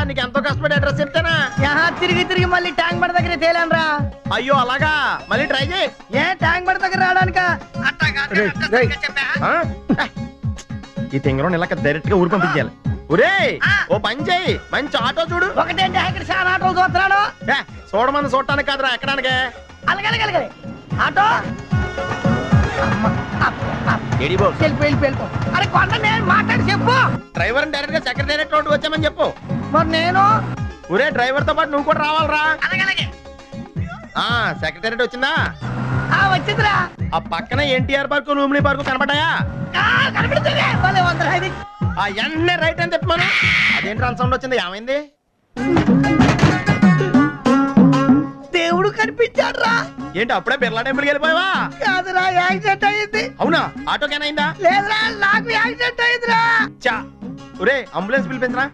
నీకు ఎంతో కష్టపడి అడ్రస్ చెప్తానా? తిరిగి తిరిగి మళ్ళీ ట్యాంక్ బండ్ దగ్గర తేలానరా. అయ్యో అలాగా, మళ్ళీ ట్రై చేయి. ఏ ట్యాంక్ బండ్ దగ్గర రావడానిక? ఈ తింగరం ఇలా డైరెక్ట్ గా ఊరు పంపించాలి. ఒరే ఓ పని చేయి, మంచి ఆటో చూడు. ఒకటేంటి ఇక్కడ చాలా ఆటోలు చూస్తున్నాడు. చూడమని చూడటానికి కాదురా, ఎక్కడానికి. అలాగే ఆటో వెళ్ళిపో. అరే కొండ నేను మాట్లాడి చెప్పు. డ్రైవర్ డైరెక్ట్ గా సెక్రటేరియట్ రోడ్డు వచ్చామని చెప్పు. మరి నేను ఒరే డ్రైవర్ తో పాటు నువ్వు కూడా రావాలరా. అలాగే సెక్రటేరియట్ వచ్చిందా? వచ్చిందిరా. ఆ పక్కన ఎన్టీఆర్ పార్కు, లూమిని పార్కు కనపడ్డాయా? కనపడుతుంది. ఎన్నే రైట్ అని చెప్పాను. అదేంటి రన్ సౌండ్ వచ్చింది, ఏమైంది? దేవుడు కనిపించాడు రా. ఏంటి అప్పుడే బిర్లా టెంపుల్కి వెళ్ళిపోయావా? కాదురా, యాక్సిడెంట్ అయింది. అవునా? ఆటోకేనా అయిందా? లేదురా, నాకు యాక్సిడెంట్ అయిందిరా. చా ఒరే అంబులెన్స్ పిలిపించరా.